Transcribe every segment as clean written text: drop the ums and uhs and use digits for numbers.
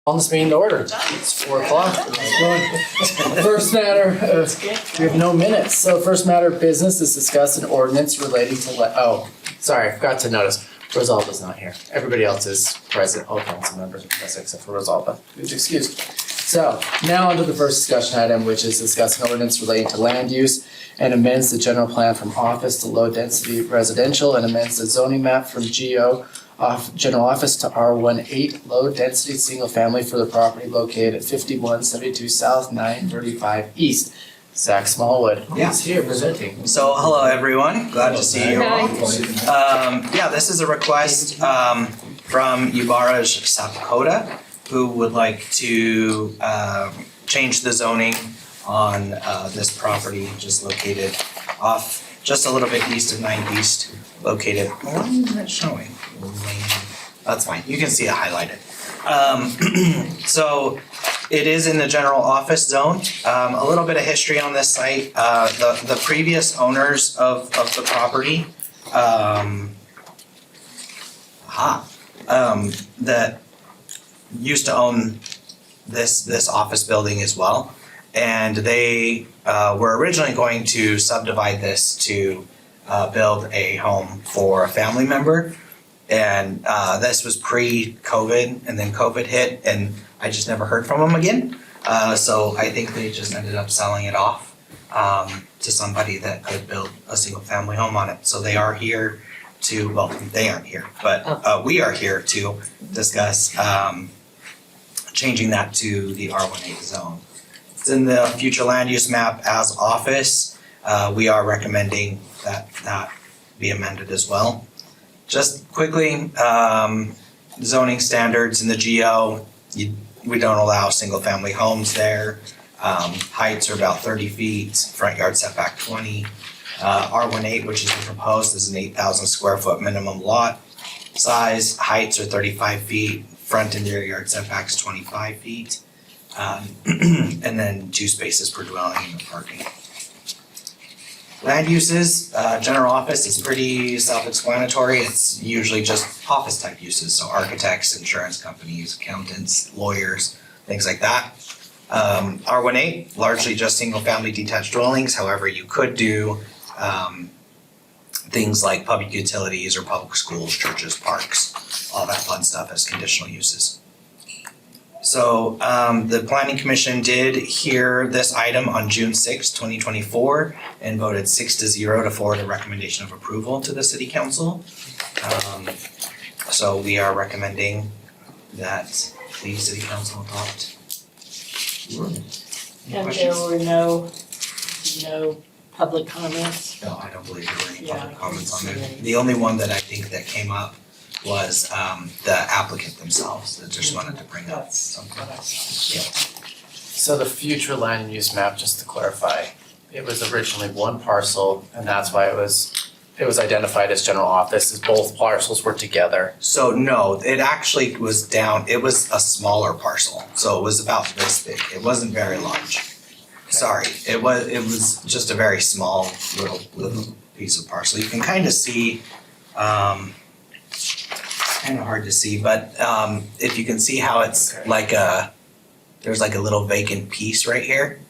On this meeting to order. It's 4:00. First matter, we have no minutes. So first matter of business is discuss an ordinance relating to sorry, I forgot to notice. Rosalba's not here. Everybody else is present. All council members are present except for Rosalba, who's excused. So now onto the first discussion item, which is discuss an ordinance relating to land use and amends the general plan from office to low density residential and amends the zoning map from GO general office to R18 low density single family for the property located at 5172 South 935 East. Zach Smallwood is here presenting. So hello everyone, glad to see you all. This is a request from Yubaraj Sapkota, who would like to change the zoning on this property just located off just a little bit east of 9th East, located, why isn't that showing? That's fine, you can see it highlighted. So it is in the general office zone. A little bit of history on this site. The previous owners of the property that used to own this office building as well. And they were originally going to subdivide this to build a home for a family member. And this was pre-COVID, and then COVID hit, and I just never heard from them again. So I think they just ended up selling it off to somebody that could build a single family home on it. So they are here to, well, they aren't here, but we are here to discuss changing that to the R18 zone. It's in the future land use map as office. We are recommending that be amended as well. Just quickly, zoning standards in the GO, we don't allow single family homes there. Heights are about 30 feet, front yard setback 20. R18, which is proposed, is an 8,000 square foot minimum lot size. Heights are 35 feet, front and rear yard setbacks 25 feet. And then 2 spaces per dwelling and parking. Land uses, general office is pretty self-explanatory. It's usually just office type uses, so architects, insurance companies, accountants, lawyers, things like that. R18, largely just single family detached dwellings. However, you could do things like public utilities or public schools, churches, parks, all that fun stuff as conditional uses. So the Planning Commission did hear this item on June 6, 2024 and voted 6-0 to forward a recommendation of approval to the City Council. So we are recommending that the City Council adopt. And there were no public comments? No, I don't believe there were any public Yeah, comments on I it. see. The only one that I think that came up was the applicant themselves that just wanted to bring up something. So the future land use map, just to clarify, it was originally one parcel and that's why it was identified as general office, as both parcels were together. So no, it actually was it was a smaller parcel, so it was about this big, it wasn't very large. Sorry, it was just a very small little piece of parcel. You can kind of see, it's kind of hard to see, but if you can see how it's like there's like a little vacant piece right here.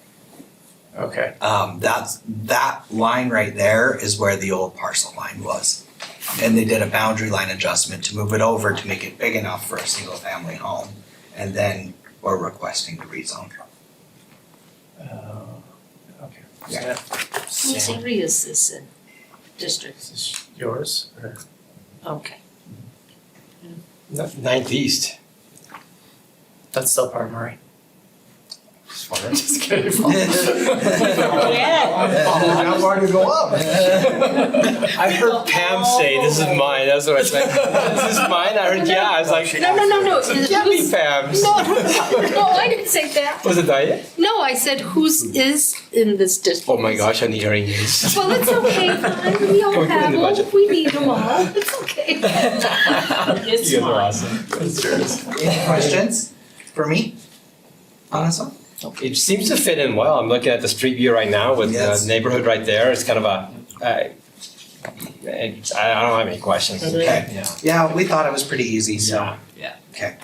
Okay. That line right there is where the old parcel line was. And they did a boundary line adjustment to move it over to make it big enough for a single family home. And then we're requesting to rezone. Okay. Yeah. Whose area is this in? District? Is this yours or? Okay. 9th East. That's still part of Murray. Just wondering, just kidding. Yeah. How far to go up? I heard Oh. Pam say, this is mine, that's what I was like, this is mine, I heard, yeah, I was like, No. it can't be Pam's. No, I didn't say that. Was it Diane? No, I said whose is in this district. Oh my gosh, and the hearing aids. Well, it's okay, fine, we all Can we put it in have the them, budget? we need them all, it's okay. It's You guys are fine. awesome. That's yours. Any questions for me on this one? It seems to fit in well, I'm looking at the street view right now with Yes. the neighborhood right there, it's kind of a, I don't have any questions. Okay. Yeah. Yeah, we thought it was pretty easy, so. Yeah. Okay.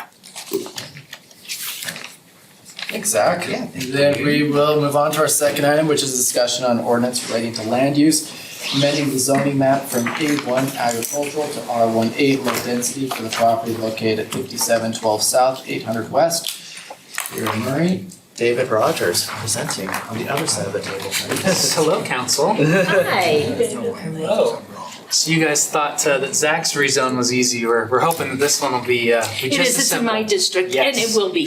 Exactly. Yeah, thank Then we will move on to our second item, which is a discussion on ordinance relating to land use, amending the zoning map from A1 agricultural to R18 low density for the property located at 5712 South, 800 West. Here in Murray, David Rogers presenting on the other side of the table. Hello, council. Hi. Hello. So you guys thought that Zach's rezone was easy. We're hoping that this one will be just It as is, it's in simple. my district, and Yes. it will be.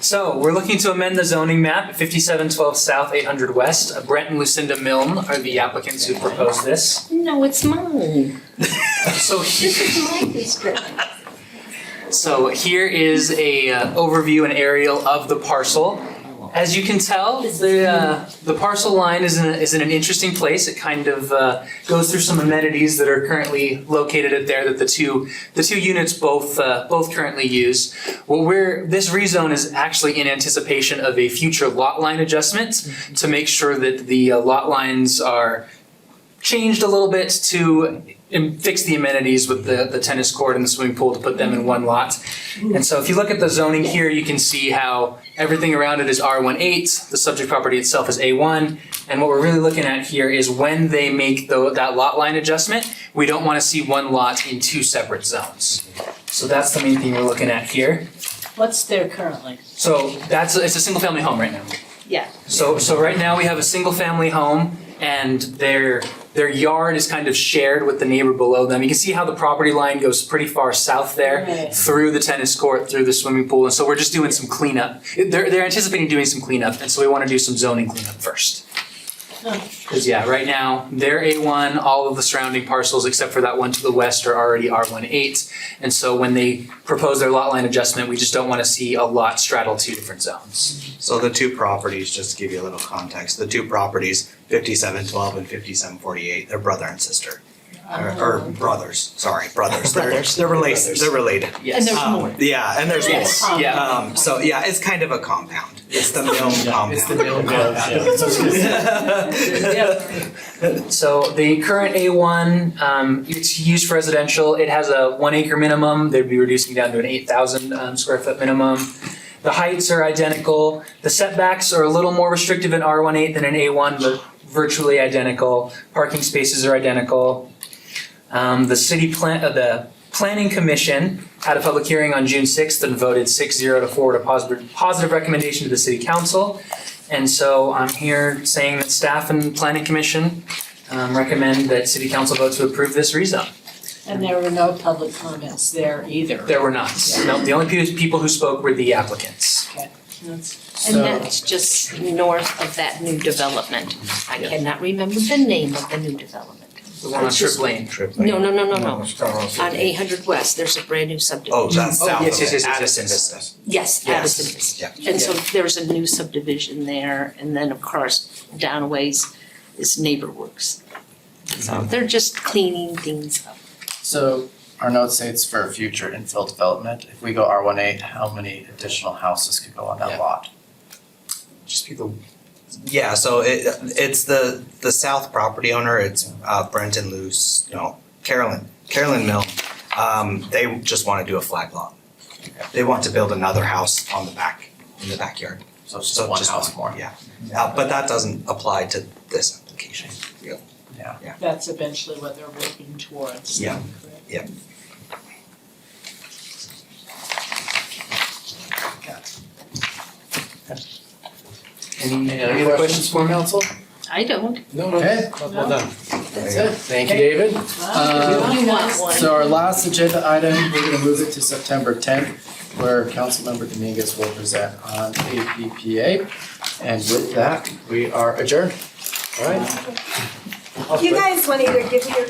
So we're looking to amend the zoning map at 5712 South, 800 West. Brent and Lucinda Milne are the applicants who proposed this. No, it's mine. So This is my district. So here is a overview and aerial of the parcel. As you can tell, the parcel line is in an interesting place. It kind of goes through some amenities that are currently located there that the two units both currently use. This rezone is actually in anticipation of a future lot line adjustment to make sure that the lot lines are changed a little bit to fix the amenities with the tennis court and the swimming pool to put them in one lot. And so if you look at the zoning here, you can see how everything around it is R18, the subject property itself is A1, and what we're really looking at here is when they make that lot line adjustment, we don't want to see one lot in two separate zones. So that's the main thing we're looking at here. What's there currently? So it's a single family home right now. Yeah. So right now we have a single family home and their yard is kind of shared with the neighbor below them. You can see how the property line goes pretty far south there, Right. through the tennis court, through the swimming pool, and so we're just doing some cleanup. They're anticipating doing some cleanup, and so we want to do some zoning cleanup first. Because right now, they're A1, all of the surrounding parcels except for that one to the west are already R18. And so when they propose their lot line adjustment, we just don't want to see a lot straddle two different zones. So the two properties, just to give you a little context, the two properties, 5712 and 5748, they're brother and sister. Or brothers, sorry, brothers. They're related, they're related. Yes. And there's more. Yeah, and there's more. Yes, yeah. So yeah, it's kind of a compound. It's the Milne compound. It's the middle compound. So the current A1, it's used for residential. It has a 1 acre minimum. They'd be reducing down to an 8,000 square foot minimum. The heights are identical. The setbacks are a little more restrictive in R18 than in A1, but virtually identical. Parking spaces are identical. The Planning Commission had a public hearing on June 6th and voted 6-0 to forward a positive recommendation to the City Council. And so I'm here saying that staff and Planning Commission recommend that City Council vote to approve this rezone. And there were no public comments there either. There were not. No, the only people who spoke were the applicants. And So, that's just north of that new development. I cannot remember the name of the new development. The one on It's Trip just- Lane. No. On 800 West, there's a brand new subdivision. Oh, that's Oh, south yes, of yes, it, yes, yes, Addison yes. Vista. Yes, Yes. Addison Vista. Yeah. And so there's a new subdivision there, and then of course, down a ways is NeighborWorks. So they're just cleaning things up. so our notes say it's for future infill development. If we go R18, how many additional houses could go on that Yeah. lot? Just people. Yeah, so it's the south property owner, it's Brenton Luce, no, Carolyn Milne. They just want to do a flag lot. They want to build another house on the back, in the backyard. So it's just one house more. Yeah, but that doesn't apply to this application. That's eventually what they're working towards. Yeah. Correct? Any other questions for council? I don't. Okay, Well done. that's it. Thank you, David. I want one. So our last agenda item, we're gonna move it to September 10th, where Councilmember Dominguez will present on APPA. And with that, we are adjourned. All right. You guys want to either give me your